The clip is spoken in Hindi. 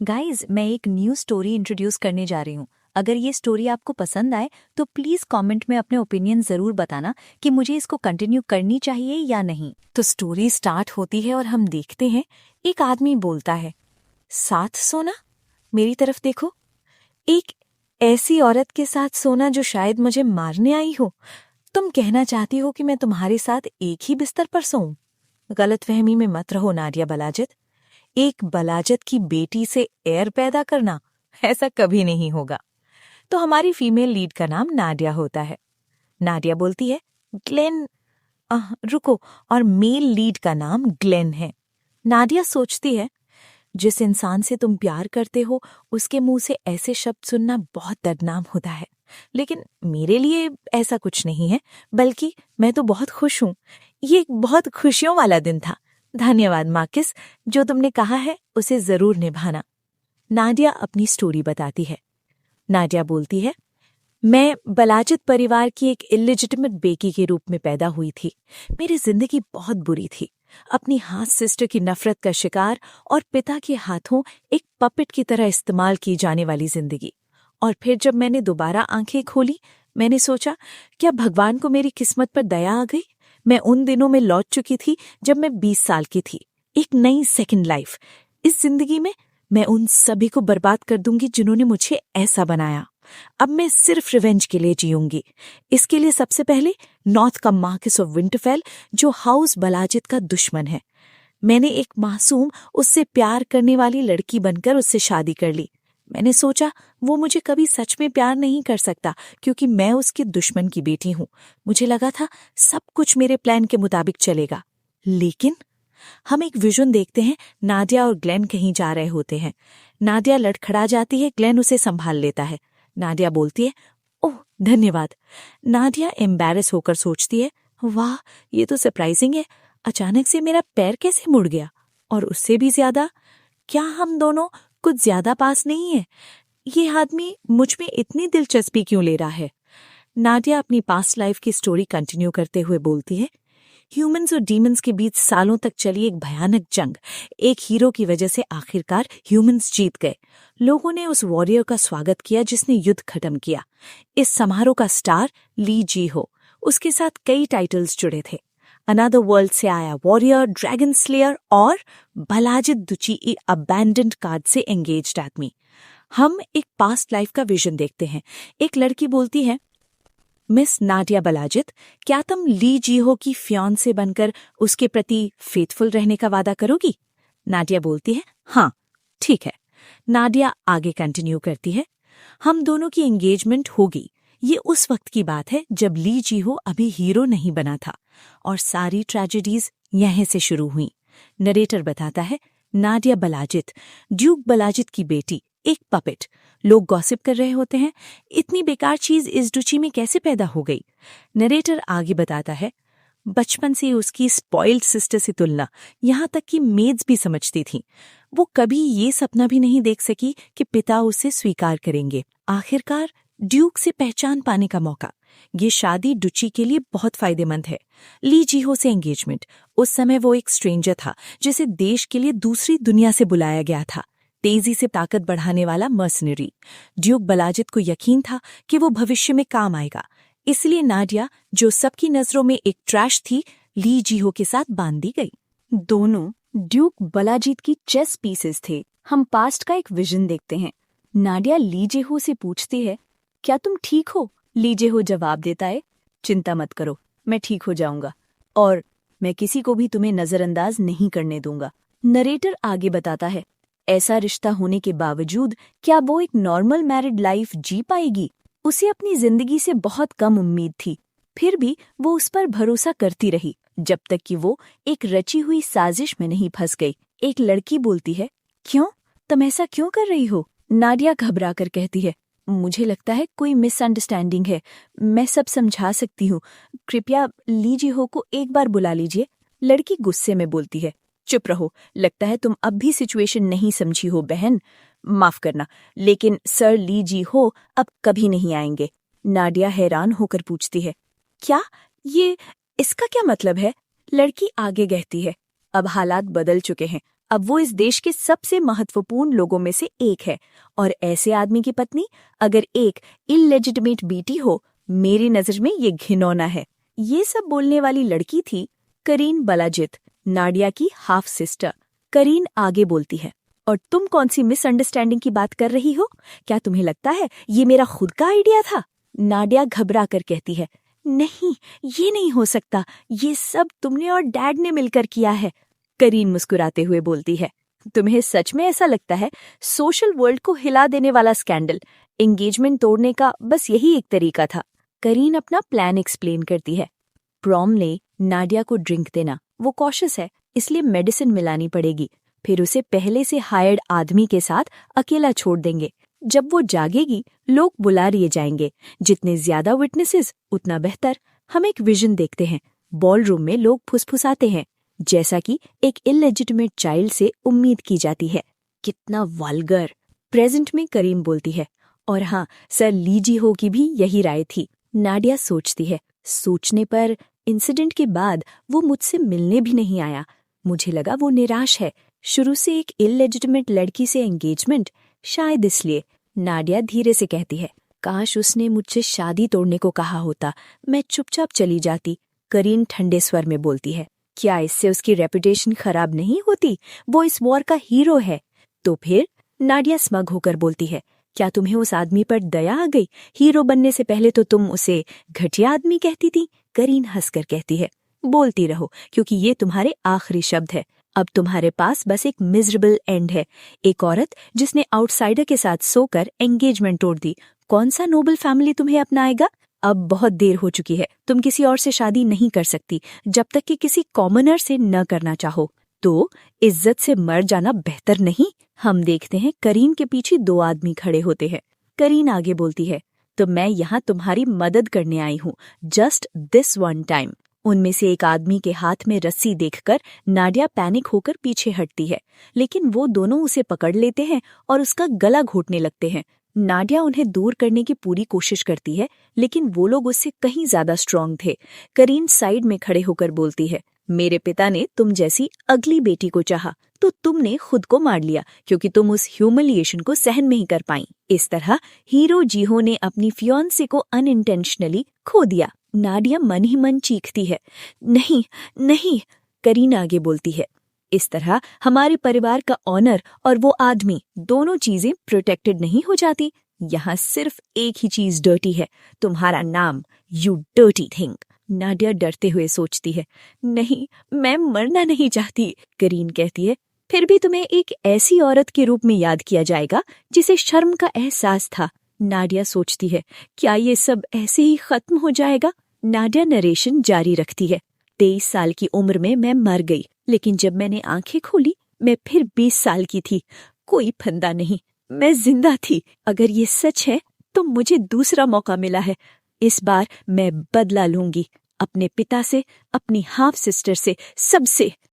गाइज मैं एक न्यू स्टोरी इंट्रोड्यूस करने जा रही हूँ। अगर ये स्टोरी आपको पसंद आए तो प्लीज कमेंट में अपने ओपिनियन जरूर बताना कि मुझे इसको कंटिन्यू करनी चाहिए या नहीं। तो स्टोरी स्टार्ट होती है और हम देखते हैं एक आदमी बोलता है, साथ सोना? मेरी तरफ देखो। एक ऐसी औरत के साथ सोना जो शायद मुझे मारने आई हो। तुम कहना चाहती हो कि मैं तुम्हारे साथ एक ही बिस्तर पर सोऊं? गलतफहमी में मत रहो नाडिया बलाजित। एक बलाजत की बेटी से एयर पैदा करना ऐसा कभी नहीं होगा। तो हमारी फीमेल लीड का नाम नाडिया होता है। नाडिया बोलती है, ग्लेन। रुको, और मेल लीड का नाम ग्लेन है। नाडिया सोचती है, जिस इंसान से तुम प्यार करते हो उसके मुंह से ऐसे शब्द सुनना बहुत दर्दनाक होता है, लेकिन मेरे लिए ऐसा कुछ नहीं है, बल्कि मैं तो बहुत खुश हूं। ये एक बहुत खुशियों वाला दिन था। धन्यवाद मार्किस, जो तुमने कहा है उसे जरूर निभाना। नाडिया अपनी स्टोरी बताती है। नाडिया बोलती है, मैं बलाजित परिवार की एक इलिजिटिमेट बेटी के रूप में पैदा हुई थी। मेरी जिंदगी बहुत बुरी थी। अपनी हाथ सिस्टर की नफरत का शिकार और पिता के हाथों एक पपेट की तरह इस्तेमाल की जाने वाली जिंदगी। और फिर जब मैंने दोबारा आंखें खोली, मैंने सोचा, क्या भगवान को मेरी किस्मत पर दया आ गई? मैं उन दिनों में लौट चुकी थी जब मैं 20 साल की थी। एक नई सेकंड लाइफ। इस जिंदगी में मैं उन सभी को बर्बाद कर दूंगी जिन्होंने मुझे ऐसा बनाया। अब मैं सिर्फ रिवेंज के लिए जीऊंगी। इसके लिए सबसे पहले नॉर्थ का मार्किस ऑफ विंटरफेल, जो हाउस बलाजित का दुश्मन है। मैंने एक मासूम, उससे प्यार करने वाली लड़की बनकर उससे शादी कर ली। मैंने सोचा वो मुझे कभी सच में प्यार नहीं कर सकता, क्योंकि मैं उसके दुश्मन की बेटी हूं। मुझे लगा था सब कुछ मेरे प्लान के मुताबिक चलेगा। लेकिन हम एक विजन देखते हैं। नाडिया और ग्लेन कहीं जा रहे होते हैं। नाडिया लड़खड़ा जाती है, ग्लेन उसे संभाल लेता है। नाडिया बोलती है, ओह धन्यवाद। नाडिया एम्बैरेस होकर सोचती है, वाह ये तो सरप्राइजिंग है। अचानक से मेरा पैर कैसे मुड़ गया? और उससे भी ज्यादा, क्या हम दोनों कुछ ज्यादा पास नहीं है? ये आदमी मुझ में इतनी दिलचस्पी क्यों ले रहा है? नाडिया अपनी पास्ट लाइफ की स्टोरी कंटिन्यू करते हुए बोलती है, ह्यूमंस और डीमंस के बीच सालों तक चली एक भयानक जंग। एक हीरो की वजह से आखिरकार ह्यूमंस जीत गए। लोगों ने उस वॉरियर का स्वागत किया जिसने युद्ध खत्म किया। इस समारोह का स्टार ली जी हो। उसके साथ कई टाइटल्स जुड़े थे। अनदर वर्ल्ड से आया वॉरियर, ड्रैगन स्लेयर और बलाजित दुची अबैंडन्ड कार्ड से एंगेज्ड आदमी। हम एक पास्ट लाइफ का विजन देखते हैं। एक लड़की बोलती है, मिस नाडिया बलाजित, क्या तुम ली जीहो की फियांसे बनकर उसके प्रति फेथफुल रहने का वादा करोगी? नाडिया बोलती है, हाँ ठीक है। नाडिया आगे कंटिन्यू करती है, हम दोनों की एंगेजमेंट होगी। ये उस वक्त की बात है जब ली जीहो अभी हीरो नहीं बना था और सारी ट्रेजेडीज यहीं से शुरू हुई। नरेटर बताता है, नाडिया बलाजित, ड्यूक बलाजित की बेटी, एक पपेट। लोग गॉसिप कर रहे होते हैं, इतनी बेकार चीज इस डुची में कैसे पैदा हो गई? नरेटर आगे बताता है, बचपन से उसकी स्पॉइल्ड सिस्टर से तुलना, यहाँ तक कि मेड्स भी समझती थीं। वो कभी ये सपना भी नहीं देख सकी कि पिता उसे स्वीकार करेंगे। आखिरकार ड्यूक से पहचान पाने का मौका। ये शादी डुची के लिए बहुत फायदेमंद है। ली जीहो से एंगेजमेंट। उस समय वो एक स्ट्रेंजर था जिसे देश के लिए दूसरी दुनिया से बुलाया गया था। तेजी से ताकत बढ़ाने वाला मर्सनरी। ड्यूक बलाजित को यकीन था कि वो भविष्य में काम आएगा। इसलिए नाडिया, जो सबकी नजरों में एक ट्रैश थी, ली जीहो के साथ बांध दी गई। दोनों ड्यूक बलाजीत की चेस पीसेस थे। हम पास्ट का एक विजन देखते हैं। नाडिया ली जेहो से पूछती है, क्या तुम ठीक हो? ली जेहो जवाब देता है, चिंता मत करो, मैं ठीक हो जाऊंगा और मैं किसी को भी तुम्हें नजरअंदाज नहीं करने दूंगा। नरेटर आगे बताता है, ऐसा रिश्ता होने के बावजूद क्या वो एक नॉर्मल मैरिड लाइफ जी पाएगी? उसे अपनी जिंदगी से बहुत कम उम्मीद थी, फिर भी वो उस पर भरोसा करती रही जब तक कि वो एक रची हुई साजिश में नहीं फंस गई। एक लड़की बोलती है, क्यों? तुम ऐसा क्यों कर रही हो? नाडिया घबरा कर कहती है, मुझे लगता है कोई मिसअंडरस्टैंडिंग है, मैं सब समझा सकती हूँ, कृपया ली जीहो को एक बार बुला लीजिए। लड़की गुस्से में बोलती है, चुप रहो, लगता है तुम अब भी सिचुएशन नहीं समझी हो बहन। माफ करना, लेकिन सर ली जीहो अब कभी नहीं आएंगे। नाडिया हैरान होकर पूछती है, क्या? ये इसका क्या मतलब है? लड़की आगे कहती है, अब हालात बदल चुके हैं, अब वो इस देश के सबसे महत्वपूर्ण लोगों में से एक है, और ऐसे आदमी की पत्नी अगर एक इलेजिटिमेट बेटी हो, मेरी नजर में ये घिनौना है। ये सब बोलने वाली लड़की थी करीन बलाजित, नाडिया की हाफ सिस्टर। करीन आगे बोलती है, और तुम कौन सी मिसअंडरस्टैंडिंग की बात कर रही हो? क्या तुम्हें लगता है ये मेरा खुद का आइडिया था? नाडिया घबरा कर कहती है, नहीं, ये नहीं हो सकता, ये सब तुमने और डैड ने मिलकर किया है। करीन मुस्कुराते हुए बोलती है, तुम्हें सच में ऐसा लगता है? सोशल वर्ल्ड को हिला देने वाला स्कैंडल, एंगेजमेंट तोड़ने का बस यही एक तरीका था। करीन अपना प्लान एक्सप्लेन करती है। प्रॉम ने नाडिया को ड्रिंक देना, वो कॉशियस है इसलिए मेडिसिन मिलानी पड़ेगी, फिर उसे पहले से हायर्ड आदमी के साथ अकेला छोड़ देंगे। जब वो जागेगी लोग बुला लिए जाएंगे, जितने ज्यादा विटनेसेस उतना बेहतर। हम एक विजन देखते हैं, बॉल रूम में लोग फुसफुसाते हैं जैसा कि एक इलेजिटिमेट चाइल्ड से उम्मीद की जाती है। कितना वल्गर। प्रेजेंट में करीम बोलती है, और हाँ, सर लीजी हो की भी यही राय थी। नाडिया सोचती है, सोचने पर इंसिडेंट के बाद वो मुझसे मिलने भी नहीं आया। मुझे लगा वो निराश है, शुरू से एक इलेजिटिमेट लड़की से एंगेजमेंट, शायद इसलिए। नाडिया धीरे से कहती है, काश उसने मुझसे शादी तोड़ने को कहा होता, मैं चुपचाप चली जाती। करीन ठंडे स्वर में बोलती है, क्या इससे उसकी रेपुटेशन खराब नहीं होती? वो इस वॉर का हीरो है। तो फिर? नाडिया स्मग होकर बोलती है, क्या तुम्हें उस आदमी पर दया आ गई? हीरो बनने से पहले तो तुम उसे घटिया आदमी कहती थी। करीन हंसकर कहती है, बोलती रहो, क्योंकि ये तुम्हारे आखिरी शब्द है। अब तुम्हारे पास बस एक मिजरेबल एंड है, एक औरत जिसने आउटसाइडर के साथ सोकर एंगेजमेंट तोड़ दी। कौन सा नोबल फैमिली तुम्हें अपनाएगा? अब बहुत देर हो चुकी है, तुम किसी और से शादी नहीं कर सकती जब तक कि किसी कॉमनर से न करना चाहो। तो इज्जत से मर जाना बेहतर नहीं? हम देखते हैं करीन के पीछे दो आदमी खड़े होते हैं। करीन आगे बोलती है, तो मैं यहाँ तुम्हारी मदद करने आई हूँ, जस्ट दिस वन टाइम। उनमें से एक आदमी के हाथ में रस्सी देखकर नाडिया पैनिक होकर पीछे हटती है, लेकिन वो दोनों उसे पकड़ लेते हैं और उसका गला घोटने लगते हैं। नाडिया उन्हें दूर करने की पूरी कोशिश करती है, लेकिन वो लोग उससे कहीं ज्यादा स्ट्रांग थे। करीन साइड में खड़े होकर बोलती है, मेरे पिता ने तुम जैसी अगली बेटी को चाहा, तो तुमने खुद को मार लिया क्योंकि तुम उस ह्यूमिलिएशन को सहन नहीं कर पाई। इस तरह हीरो जीहो ने अपनी फियांसे को अनइंटेंशनली खो दिया। नाडिया मन ही मन चीखती है, नहीं नहीं। करीन आगे बोलती है, इस तरह हमारे परिवार का ऑनर और वो आदमी, दोनों चीजें प्रोटेक्टेड नहीं हो जाती। यहाँ सिर्फ एक ही चीज डर्टी है, तुम्हारा नाम, यू डर्टी थिंग। नाडिया डरते हुए सोचती है, नहीं, मैं मरना नहीं चाहती। करीन कहती है, फिर भी तुम्हें एक ऐसी औरत के रूप में याद किया जाएगा जिसे शर्म का एहसास था। नाडिया सोचती है, क्या ये सब ऐसे ही खत्म हो जाएगा? नाडिया नरेशन जारी रखती है, 23 साल की उम्र में मैं मर गई, लेकिन जब मैंने आंखें खोली मैं फिर 20 साल की थी। कोई फंदा नहीं, मैं जिंदा थी। अगर ये सच है तो मुझे दूसरा मौका मिला है। इस बार मैं बदला लूंगी, अपने पिता से, अपनी हाफ सिस्टर से, सबसे।